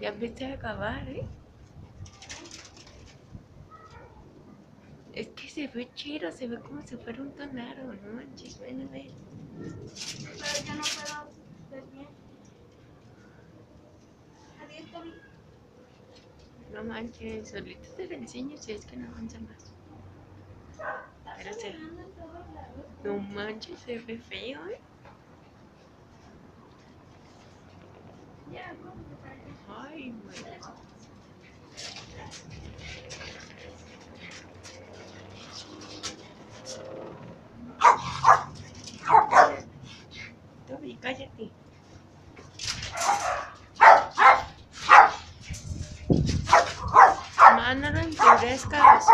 Ya empecé a acabar, ¿eh? Es que se ve chido, se ve como si fuera un tornado, no manches, ven a ver. Pero yo no puedo ver bien. Adiós, Toby. No manches, solito te lo enseño si es que no avanza más. Pero se... No manches, se ve feo, ¿eh? Ya, ¿cómo se parece? Ay, güey. Toby, cállate. Mamá, no lo enfurezcas.